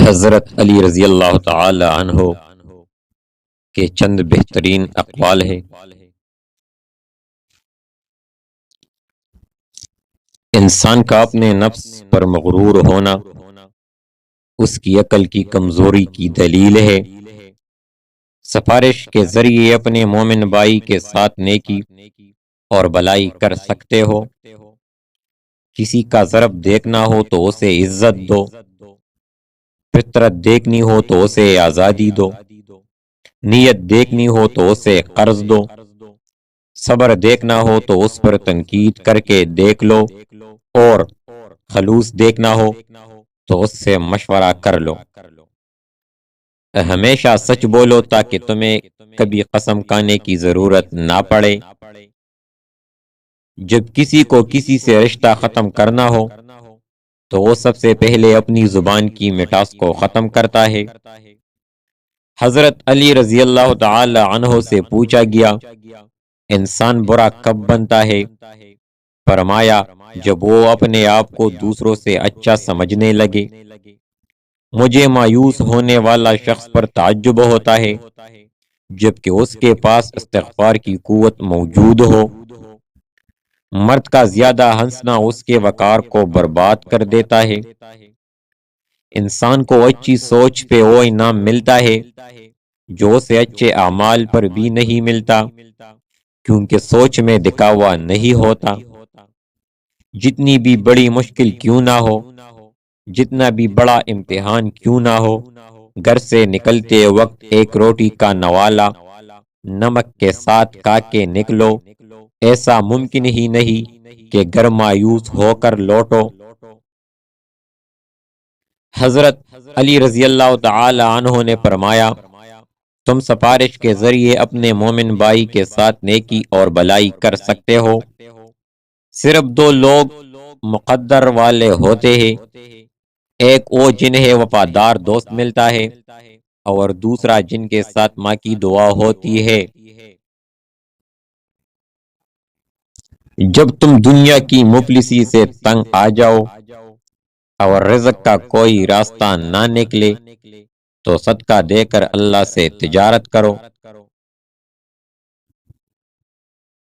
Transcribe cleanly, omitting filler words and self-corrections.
حضرت علی رضی اللہ تعالی عنہ کے چند بہترین اقوال ہے۔ انسان کا اپنے نفس پر مغرور ہونا اس کی عقل کی کمزوری کی دلیل ہے۔ سفارش کے ذریعے اپنے مومن بھائی کے ساتھ نیکی اور بلائی کر سکتے ہو۔ کسی کا ضرب دیکھنا ہو تو اسے عزت دو، فطرت دیکھنی ہو تو اسے آزادی دو، نیت دیکھنی ہو تو اسے قرض دو، صبر دیکھنا ہو تو اس پر تنقید کر کے دیکھ لو، اور خلوص دیکھنا ہو تو اس سے مشورہ کر لو۔ ہمیشہ سچ بولو تاکہ تمہیں کبھی قسم کھانے کی ضرورت نہ پڑے۔ جب کسی کو کسی سے رشتہ ختم کرنا ہو تو وہ سب سے پہلے اپنی زبان کی مٹاس کو ختم کرتا ہے۔ حضرت علی رضی اللہ تعالی عنہ سے پوچھا گیا، انسان برا کب بنتا ہے؟ فرمایا، جب وہ اپنے آپ کو دوسروں سے اچھا سمجھنے لگے۔ مجھے مایوس ہونے والا شخص پر تعجب ہوتا ہے جبکہ اس کے پاس استغفار کی قوت موجود ہو۔ مرد کا زیادہ ہنسنا اس کے وقار کو برباد کر دیتا ہے۔ انسان کو اچھی سوچ پہ وہ انعام ملتا ہے جو اسے اچھے اعمال پر بھی نہیں ملتا، کیونکہ سوچ میں دکھاوا نہیں ہوتا۔ جتنی بھی بڑی مشکل کیوں نہ ہو، جتنا بھی بڑا امتحان کیوں نہ ہو، گھر سے نکلتے وقت ایک روٹی کا نوالا نمک کے ساتھ کھا کے نکلو۔ ایسا ممکن ہی نہیں کہ گھر مایوس ہو کر لوٹو۔ حضرت علی رضی اللہ تعالی عنہ نے فرمایا، تم سفارش کے ذریعے اپنے مومن بھائی کے ساتھ نیکی اور بلائی کر سکتے ہو۔ صرف دو لوگ مقدر والے ہوتے ہیں، ایک وہ جنہیں وفادار دوست ملتا ہے اور دوسرا جن کے ساتھ ماں کی دعا ہوتی ہے۔ جب تم دنیا کی مفلسی سے تنگ آ جاؤ اور رزق کا کوئی راستہ نہ نکلے تو صدقہ دے کر اللہ سے تجارت کرو۔